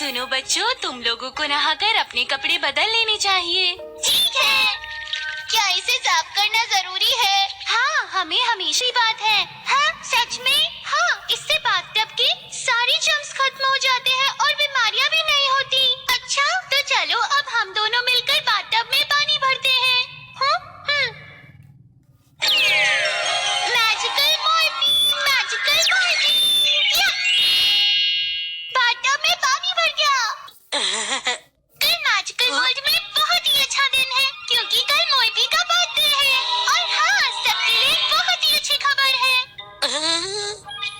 सुनो बच्चों, तुम लोगों को नहाकर अपने कपड़े बदल लेने चाहिए। ठीक है। क्या इसे साफ करना जरूरी है? हाँ, हमें हमेशा ही बात है। हाँ, सच में? हाँ, इससे बाथटब के सारे जर्म्स खत्म हो जाते हैं और बीमारियाँ भी नहीं होती। अच्छा, तो चलो अब हम दोनों मिलकर बाथटब में पानी भरते हैं। मैजिकल मोइपी या! बाथटब में पानी भर गया। कल मैजिकल वर्ल्ड में बहुत ही अच्छा दिन है क्योंकि कल मोइपी का बर्थडे है। और हाँ, सबके लिए बहुत ही अच्छी खबर है।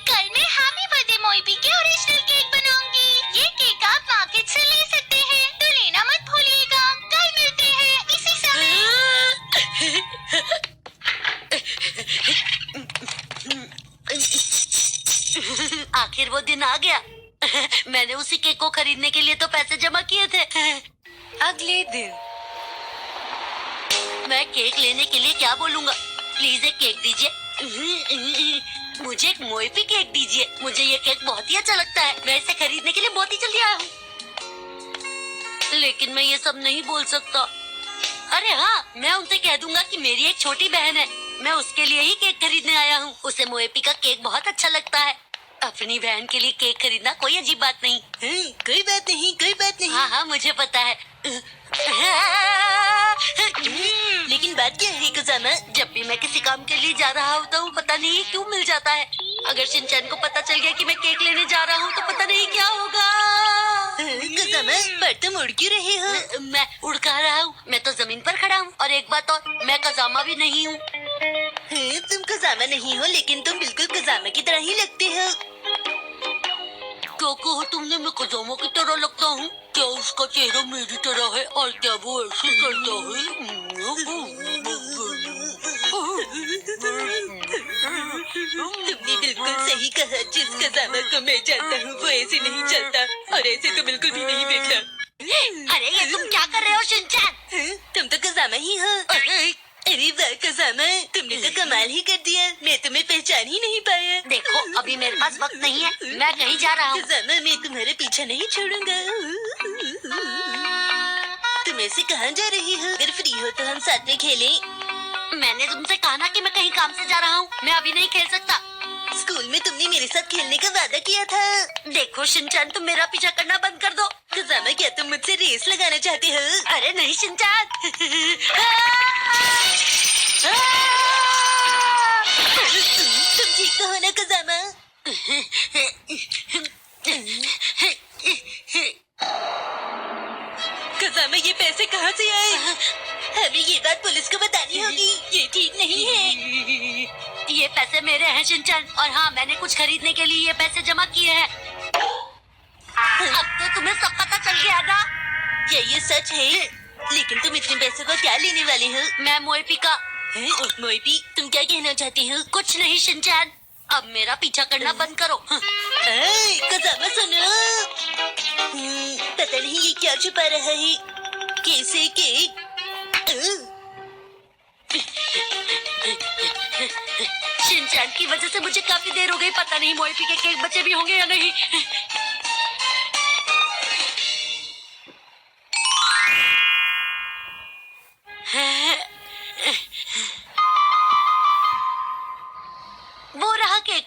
कल मैं हैप्पी बर्थडे मोइपी के ओरिजिनल केक बनाऊंगी। ये केक आप मार्केट से ले सकते हैं, तो लेना मत भूलिएगा। कल मिलते हैं इसी समय। आखिर वो दिन आ गया। मैंने उसी केक को खरीदने के लिए तो पैसे जमा किए थे। अगले दिन मैं केक लेने के लिए क्या बोलूँगा? प्लीज एक केक दीजिए। मुझे एक मोइपी केक दीजिए। मुझे ये केक बहुत ही अच्छा लगता है। मैं इसे खरीदने के लिए बहुत ही जल्दी आया हूँ, लेकिन मैं ये सब नहीं बोल सकता। अरे हाँ, मैं उनसे कह दूंगा कि मेरी एक छोटी बहन है, मैं उसके लिए ही केक खरीदने आया हूँ। उसे मोइपी का केक बहुत अच्छा लगता है। अपनी बहन के लिए केक खरीदना कोई अजीब बात नहीं। कोई बात नहीं, कोई बात नहीं। हाँ हाँ, मुझे पता है। लेकिन बात क्या है कज़ामा? जब भी मैं किसी काम के लिए जा रहा होता हूँ, पता नहीं क्यों मिल जाता है। अगर शिनचैन को पता चल गया कि मैं केक लेने जा रहा हूँ तो पता नहीं क्या होगा। कज़ामा, पर तुम उड़ क्यों रहे हो? मैं उड़ कहाँ रहा हूँ, मैं तो जमीन पर खड़ा हूँ। और एक बात और, मैं कज़ामा भी नहीं हूँ। तुम कज़ामा नहीं हो, लेकिन तुम बिल्कुल कज़ामा की तरह ही लगते हो। क्या कहो तुमने? मैं कज़ामा की तरह लगता हूँ? क्या उसका चेहरा मेरी तरह है और क्या वो ऐसे करता है? तुमने बिल्कुल सही कहा। जिस कज़ामा को मैं जानता हूँ वो ऐसे नहीं चलता, और ऐसे तो बिल्कुल भी नहीं देखता। अरे ये तुम क्या कर रहे हो शिनचैन? तुम तो कज़ामा ही हो। अरे वाह कज़ामा, तुमने तो कमाल ही कर दिया। मैं तुम्हें पहचान ही नहीं पाया। देखो, अभी मेरे पास वक्त नहीं है, मैं कहीं जा रहा हूँ। कज़ामा, मैं तुम्हारा पीछा नहीं छोड़ूंगा। तुम ऐसे कहाँ जा रही हो? अगर फ्री हो तो हम साथ में खेलें। मैंने तुमसे कहा ना कि मैं कहीं काम से जा रहा हूँ, मैं अभी नहीं खेल सकता। स्कूल में तुमने मेरे साथ खेलने का वादा किया था। देखो शिनचैन, तुम मेरा पीछा करना बंद कर दो। कज़ामा, क्या तुम मुझसे रेस लगाना चाहते हो? अरे नहीं शिनचैन। तुम ठीक तो हो ना कज़ामा? कज़ामा, ये पैसे कहाँ से आए? हमें ये बात पुलिस को बतानी होगी। ये ठीक नहीं है। ये पैसे मेरे हैं शिनचैन, और हाँ, मैंने कुछ खरीदने के लिए ये पैसे जमा किए हैं। अब तो तुम्हें सब पता चल गया ना? क्या ये सच है? लेकिन तुम इतने पैसों को क्या लेने वाले हो? मैं मोइपी का। मोइपी, तुम क्या कहना चाहती हो? कुछ नहीं शिनचैन, अब मेरा पीछा करना बंद करो। कज़ामा सुनो। पता नहीं ये क्या छुपा रहा है। कैसे केक? शिनचैन की वजह से मुझे काफी देर हो गई। पता नहीं मोइपी के केक बचे भी होंगे या नहीं। वो रहा केक।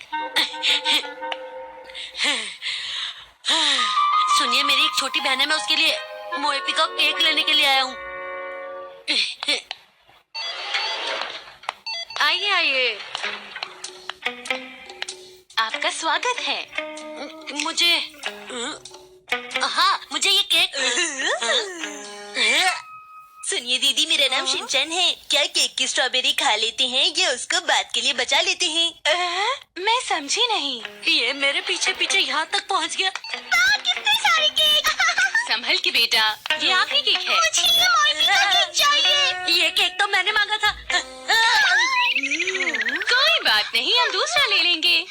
सुनिए, मेरी एक छोटी बहन है, मैं उसके लिए मोइपी का केक लेने के लिए आया हूँ। आइए आइए, आपका स्वागत है। मुझे हाँ, मुझे ये केक। सुनिए दीदी, मेरा नाम शिनचैन है। क्या केक की स्ट्रॉबेरी खा लेते हैं या उसको बाद के लिए बचा लेते हैं? मैं समझी नहीं। ये मेरे पीछे पीछे यहाँ तक पहुँच गया। कितने सारे केक! संभल के बेटा, ये आखिरी केक है। मुझे ये मोइपी का केक चाहिए। ये केक तो मैंने मांगा था। कोई बात नहीं, हम दूसरा ले लेंगे।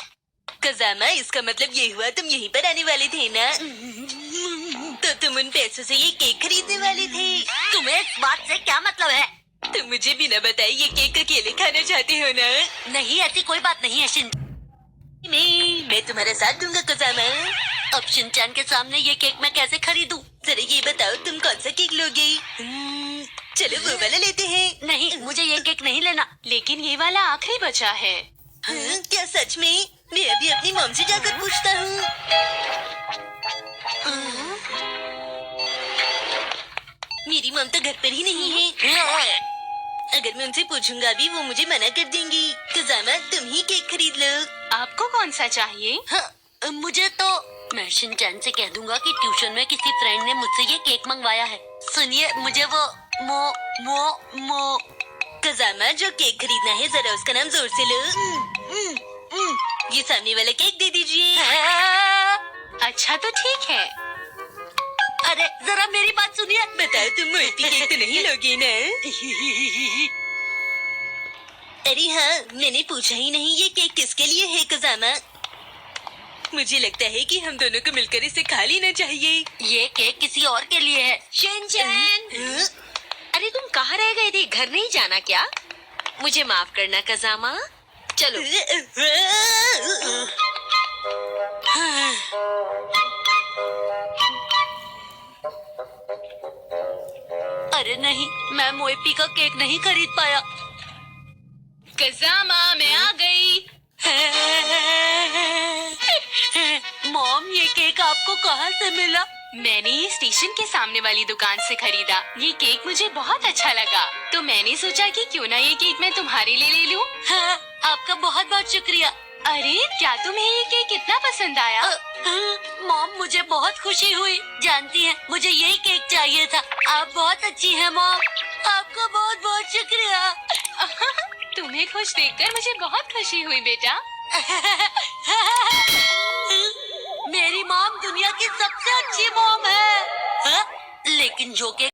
कज़ामा, इसका मतलब ये हुआ तुम यहीं पर आने वाले थे ना? तो तुम उन पैसों से ये केक खरीदने वाले थे। तुम्हें इस बात से क्या मतलब है? तुम मुझे बिना बताए ये केक अकेले खाना चाहते हो ना? नहीं, ऐसी कोई बात नहीं है शिन। नहीं, मैं तुम्हारा साथ दूंगा कज़ामा। अब शिनचैन के सामने ये केक मैं कैसे खरीदूं? जरा ये बताओ तुम कौन सा केक लोगे? चलो वो वाला लेते हैं। नहीं, मुझे ये केक नहीं लेना। लेकिन ये वाला आखिरी बचा है। क्या सच में? मैं अभी अपनी मॉम से जाकर पूछता हूँ। मेरी मॉम तो घर पर ही नहीं है। अगर मैं उनसे पूछूंगा भी वो मुझे मना कर देंगी। कजामा तुम ही केक खरीद लो। आपको कौन सा चाहिए? हाँ, मुझे तो मैं शिनचैन से कह दूंगा कि ट्यूशन में किसी फ्रेंड ने मुझसे ये केक मंगवाया है। सुनिए, मुझे वो मो मो मो कजामा जो केक खरीदना है जरा उसका नाम जोर से लो। ये सामने वाला केक दे दीजिए। अच्छा तो ठीक है। अरे जरा मेरी बात सुनिए। बताओ तुम मोएपी केक तो नहीं लोगे ना? अरे हाँ, मैंने पूछा ही नहीं ये केक किसके लिए है कजामा। मुझे लगता है कि हम दोनों को मिलकर इसे खा लेना चाहिए। ये केक किसी और के लिए है। शिनचैन, अरे तुम कहाँ रह गए थे? घर नहीं जाना क्या? मुझे माफ करना कजामा। चलो। अरे नहीं, मैं मोएपी का केक नहीं खरीद पाया। कजामा मैं आ गई। मॉम, ये केक आपको कहाँ से मिला? मैंने ये स्टेशन के सामने वाली दुकान से खरीदा। ये केक मुझे बहुत अच्छा लगा, तो मैंने सोचा कि क्यों ना ये केक मैं तुम्हारे लिए ले लूं। हाँ, आपका बहुत बहुत शुक्रिया। अरे क्या तुम्हें ये केक कितना पसंद आया? मॉम, मुझे बहुत खुशी हुई। जानती हैं, मुझे यही केक चाहिए था। आप बहुत अच्छी हैं मॉम। आपका बहुत बहुत शुक्रिया। तुम्हें खुश देखकर मुझे बहुत खुशी हुई बेटा। मेरी मॉम दुनिया की सबसे अच्छी मॉम है। हाँ? लेकिन जो केक